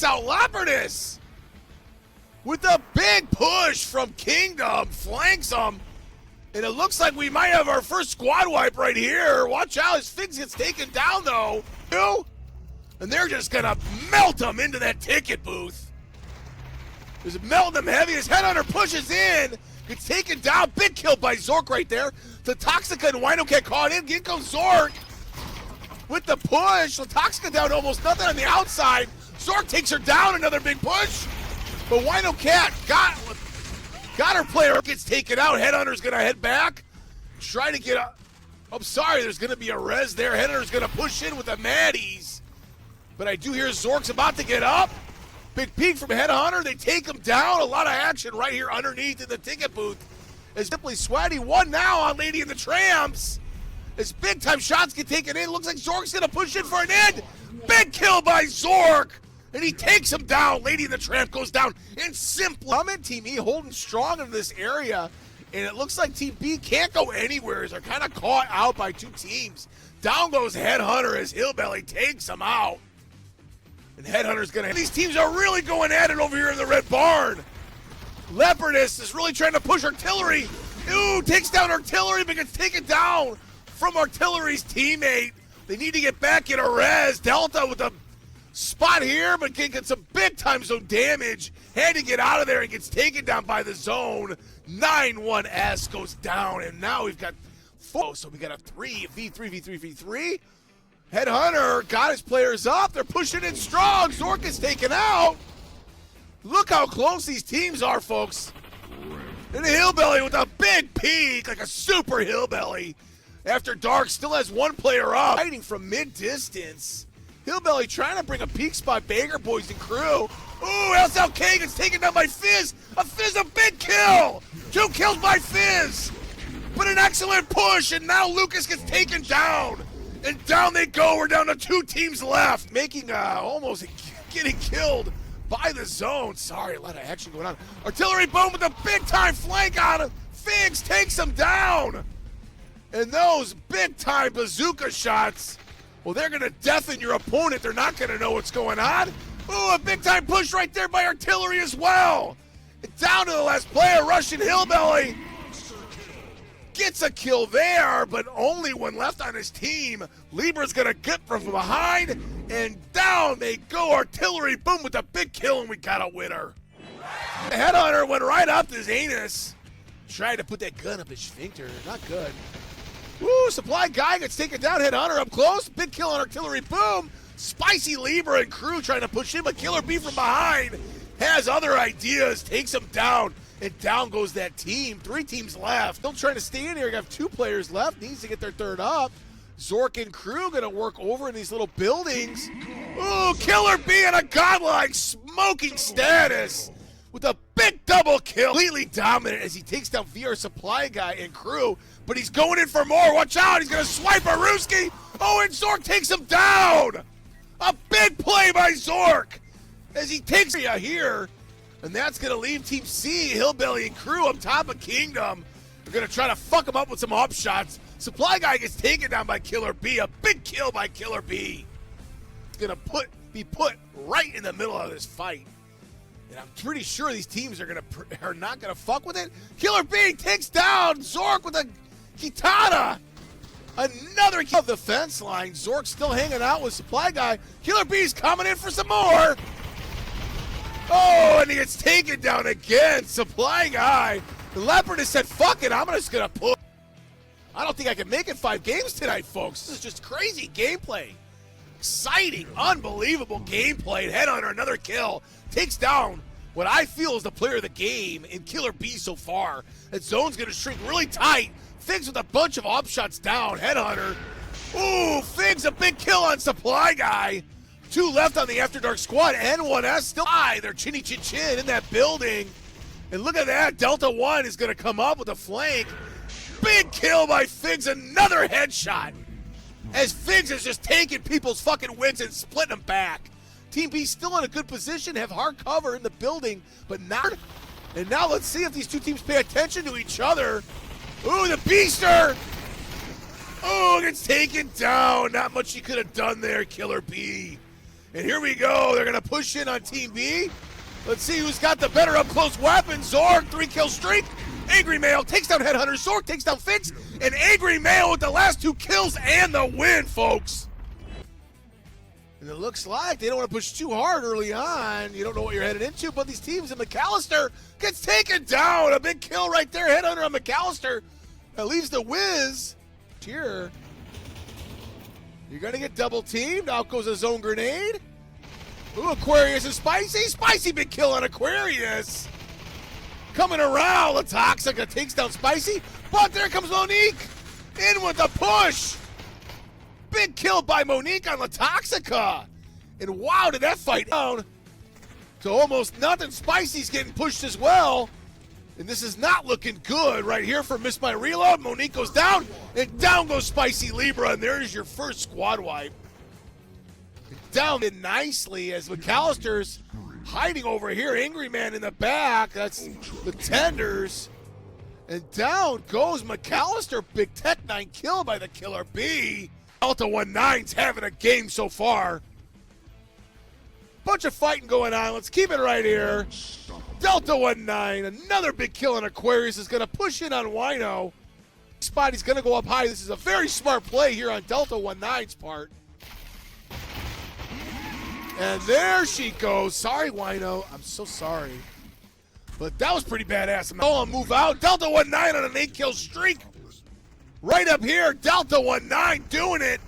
Out Leopardus with a big push from Kingdom, flanks him, and it looks like we might have our first squad wipe right here. Watch out, his Figs gets taken down though, and they're just gonna melt him into that ticket booth. Just melting him heavy. His Headhunter pushes in, gets taken down. Big kill by Zork right there. The Toxica and Wino get caught in. In comes Zork with the push. The Toxica down to almost nothing on the outside. Zork takes her down, another big push. But Wino Cat got her player, gets taken out. Headhunter's gonna head back. Try to get up. I'm sorry, there's gonna be a res there. Headhunter's gonna push in with the Maddies. But I do hear Zork's about to get up. Big peek from Headhunter, they take him down. A lot of action right here underneath in the ticket booth. As Simply Sweaty won now on Lady and the Tramps. As big time shots get taken in, looks like Zork's gonna push in for an end. Big kill by Zork. And he takes him down. Lady and the Tramp goes down. And Simply Team E holding strong in this area. And it looks like Team B can't go anywhere as they're kind of caught out by two teams. Down goes Headhunter as Hillbilly takes him out. And Headhunter's gonna. These teams are really going at it over here in the Red Barn. Leopardus is really trying to push Artillery. Ooh, takes down Artillery, but gets taken down from Artillery's teammate. They need to get back in a res. Delta with a spot here, but can get some big time zone damage. Had to get out of there and gets taken down by the zone. 9-1S goes down, and now we've got 4. So we got a 3v3v3v3. Headhunter got his players up. They're pushing in strong. Zork is taken out. Look how close these teams are, folks. And the Hillbilly with a big peak, like a super Hillbilly. After dark, still has one player up. Fighting from mid-distance. Hillbilly trying to bring a peak spot. Banger Boys and crew. Ooh, SLK gets taken down by Fizz. A Fizz, a big kill. 2 kills by Fizz. But an excellent push, and now Lucas gets taken down. And down they go. We're down to 2 teams left. Making almost getting killed by the zone. Sorry, a lot of action going on. Artillery boom with a big time flank on him. Figs takes him down. And those big time bazooka shots, well, they're going to deafen your opponent. They're not going to know what's going on. Ooh, a big time push right there by Artillery as well. And down to the last player, Russian Hillbilly. Gets a kill there, but only one left on his team. Libra's going to get from behind, and down they go. Artillery, boom, with a big kill, and we got a winner. The Headhunter went right up to his anus. Tried to put that gun up his sphincter. Not good. Woo, Supply Guy gets taken down. Headhunter up close. Big kill on Artillery, boom. Spicy Libra and crew trying to push in, but Killer B from behind has other ideas. Takes him down. And down goes that team. 3 teams left. Still trying to stay in here. You have 2 players left. Needs to get their third up. Zork and crew gonna work over in these little buildings. Ooh, Killer B in a godlike smoking status with a big double kill. Completely dominant as he takes down VR Supply Guy and crew. But he's going in for more. Watch out. He's gonna swipe a Ruski. Oh, and Zork takes him down. A big play by Zork as he takes you here. And that's going to leave Team C, Hillbilly and crew on top of Kingdom. They're going to try to fuck him up with some up shots. Supply Guy gets taken down by Killer B. A big kill by Killer B. It's going to be put right in the middle of this fight. And I'm pretty sure these teams are not going to fuck with it. Killer B takes down Zork with a Kitana. Another kill of the fence line. Zork still hanging out with Supply Guy. Killer B's coming in for some more. Oh, and he gets taken down again. Supply Guy. The Leopard has said, fuck it, I'm just going to pull. I don't think I can make it 5 games tonight, folks. This is just crazy gameplay. Exciting, unbelievable gameplay. Headhunter, another kill. Takes down what I feel is the player of the game in Killer B so far. That zone's going to shrink really tight. Figs with a bunch of op shots down. Headhunter. Ooh, Figs, a big kill on Supply Guy. 2 left on the After Dark squad. N1S still high. They're chinny chin chin in that building. And look at that. Delta 1 is going to come up with a flank. Big kill by Figs. Another headshot. As Figs is just taking people's fucking wins and splitting them back. Team B still in a good position. Have hard cover in the building. But not. And now let's see if these 2 teams pay attention to each other. Ooh, the Beaster. Oh, gets taken down. Not much he could have done there, Killer B. And here we go. They're going to push in on Team B. Let's see who's got the better up-close weapon. Zork, 3-kill streak. Angry Male takes down Headhunter. Zork takes down Fix. And Angry Male with the last 2 kills and the win, folks. And it looks like they don't want to push too hard early on. You don't know what you're headed into, but these teams, and McAllister gets taken down. A big kill right there. Headhunter on McAllister. That leaves the Wiz here. You're going to get double teamed. Out goes a zone grenade. Ooh, Aquarius and Spicy. Spicy big kill on Aquarius. Coming around, Latoxica takes down Spicy. But there comes Monique. In with the push. Big kill by Monique on Latoxica. And wow, did that fight down to almost nothing. Spicy's getting pushed as well. And this is not looking good right here for Miss My Reload. Monique goes down, and down goes Spicy Libra, and there's your first squad wipe. Down in nicely as McAllister's hiding over here. Angry Man in the back. That's the Tenders. And down goes McAllister. Big Tech 9 kill by the Killer Bee. Delta 19's having a game so far. Bunch of fighting going on. Let's keep it right here. Delta 19, another big kill on Aquarius, is going to push in on Wino. Spot, he's going to go up high. This is a very smart play here on Delta 19's part. And there she goes. Sorry, Wino. I'm so sorry. But that was pretty badass. Oh, move out. Delta 19 on an 8-kill streak. Right up here, Delta 19 doing it.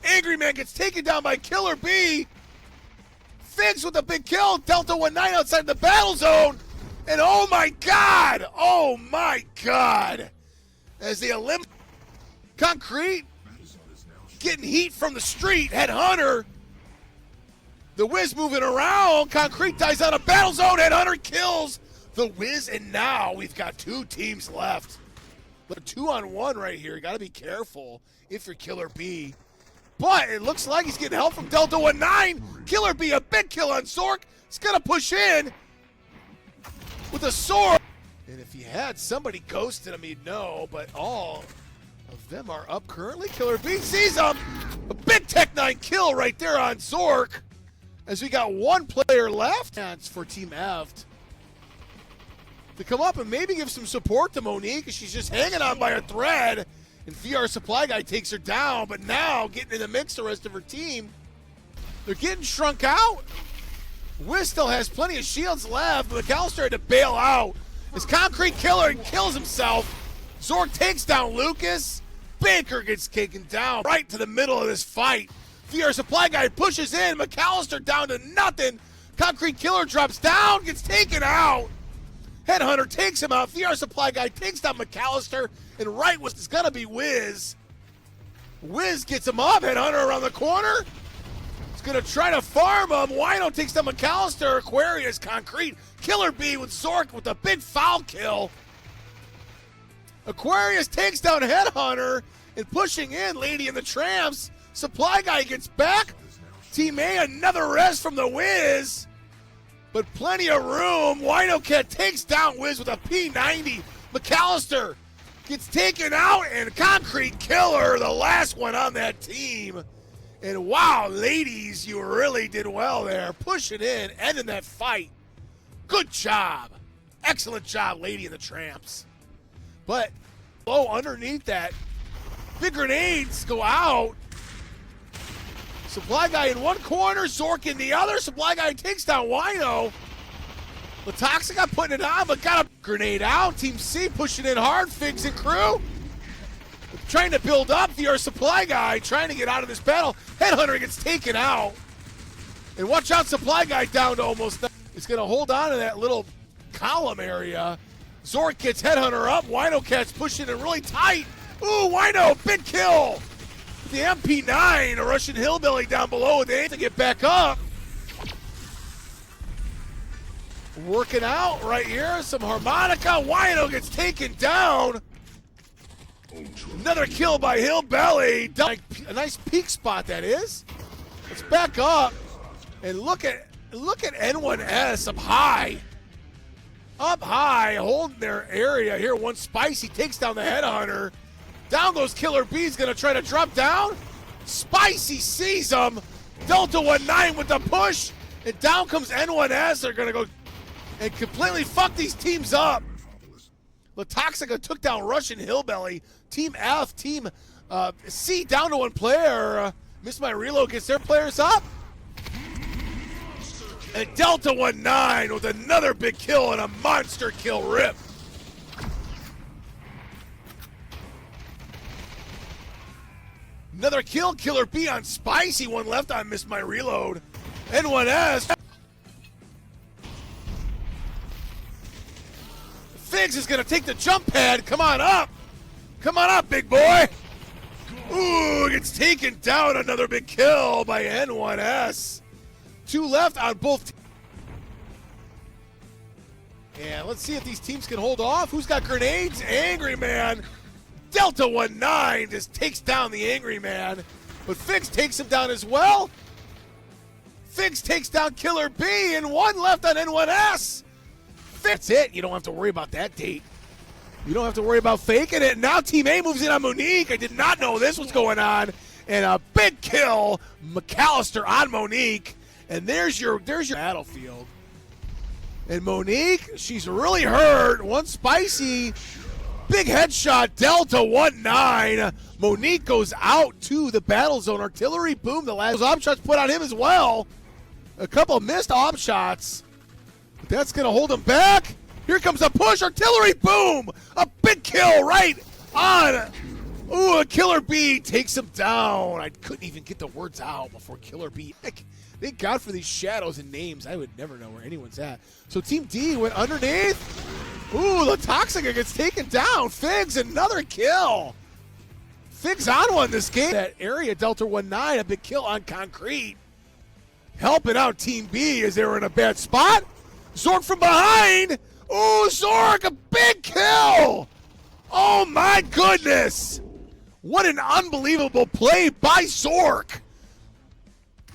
Angry Man gets taken down by Killer Bee. Figs with a big kill. Delta 19 outside the battle zone. And oh my God. Oh my God. As they eliminate Concrete getting heat from the street. Headhunter. The Wiz moving around. Concrete dies out of battle zone. Headhunter kills the Wiz. And now we've got 2 teams left. But 2-on-1 right here. You got to be careful if you're Killer Bee. But it looks like he's getting help from Delta 19. Killer Bee, a big kill on Zork. He's going to push in with a sword. And if he had somebody ghosted him, he'd know. But all of them are up currently. Killer Bee sees him. A big Tech 9 kill right there on Zork. As we got 1 player left. Chance for Team F to come up and maybe give some support to Monique. She's just hanging on by a thread. And VR Supply Guy takes her down, but now getting in the mix the rest of her team. They're getting shrunk out. Wiz still has plenty of shields left, but McAllister had to bail out. His Concrete Killer kills himself. Zork takes down Lucas. Baker gets taken down right to the middle of this fight. VR Supply Guy pushes in. McAllister down to nothing. Concrete Killer drops down, gets taken out. Headhunter takes him out. VR Supply Guy takes down McAllister. And right was it's gonna be Wiz. Wiz gets him up. Headhunter around the corner. He's gonna try to farm him. Wino takes down McAllister. Aquarius, Concrete. Killer Bee with Zork with a big foul kill. Aquarius takes down Headhunter and pushing in Lady and the Tramps. Supply Guy gets back. Team A, another res from the Wiz. But plenty of room. Wino Cat takes down Wiz with a P90. McAllister gets taken out, and Concrete Killer, the last one on that team. And wow, ladies, you really did well there. Pushing in, ending that fight. Good job. Excellent job, Lady and the Tramps. But, oh, underneath that, big grenades go out. Supply Guy in one corner, Zork in the other. Supply Guy takes down Wino. Latoxica putting it on, but got a grenade out. Team C pushing in hard. Figs and crew trying to build up. VR Supply Guy trying to get out of this battle. Headhunter gets taken out. And watch out, Supply Guy down to almost nothing. He's going to hold on to that little column area. Zork gets Headhunter up. Wino Cat's pushing it really tight. Ooh, Wino, big kill. The MP9, a Russian hillbilly down below. They need to get back up. Working out right here. Some harmonica. Wino gets taken down. Another kill by Hillbilly. A nice peak spot, that is. Let's back up and look at N1S up high. Up high, holding their area here. One Spicy takes down the Headhunter. Down goes Killer Bee's gonna try to drop down. Spicy sees him. Delta 1-9 with the push, and down comes N1S. They're gonna go and completely fuck these teams up. La Toxica took down Russian Hillbilly. Team F, Team C down to one player. Miss My Reload gets their players up. And Delta 1-9 with another big kill and a monster kill rip. Another kill, Killer B on Spicy, one left on Miss My Reload. N1S. Figs is gonna take the jump pad, come on up. Come on up, big boy. Ooh, gets taken down, another big kill by N1S. Two left on both. And let's see if these teams can hold off. Who's got grenades? Angry Man. Delta 1-9 just takes down the Angry Man. But Figs takes him down as well. Figs takes down Killer B, and one left on N1S. That's it. You don't have to worry about that date. You don't have to worry about faking it. Now Team A moves in on Monique. I did not know this was going on. And a big kill, McAllister on Monique. And there's your battlefield. And Monique, she's really hurt. One Spicy, big headshot, Delta 1-9. Monique goes out to the battle zone. Artillery boom, the last op shots put on him as well. A couple missed op shots. But that's gonna hold him back. Here comes a push, artillery boom. A big kill right on. Ooh, a Killer B takes him down. I couldn't even get the words out before Killer B. Thank God for these shadows and names. I would never know where anyone's at. So Team D went underneath. Ooh, the Toxica gets taken down. Figs, another kill. Figs on one this game. That area, Delta 1-9, a big kill on Concrete. Helping out Team B as they were in a bad spot. Zork from behind. Ooh, Zork, a big kill. Oh my goodness. What an unbelievable play by Zork.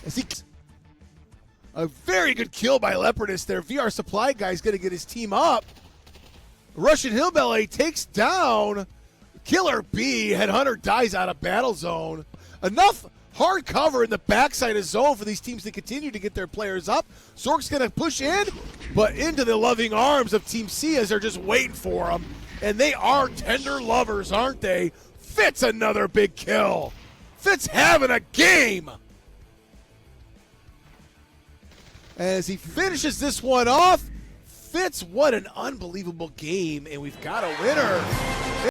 As he... A very good kill by Leopardus there. VR Supply guy's going to get his team up. Russian Hillbilly takes down Killer B. Headhunter dies out of battle zone. Enough hard cover in the backside of zone for these teams to continue to get their players up. Zork's going to push in, but into the loving arms of Team C as they're just waiting for them. And they are tender lovers, aren't they? Fitz, another big kill. Fitz having a game. As he finishes this one off, Fitz, what an unbelievable game, and we've got a winner.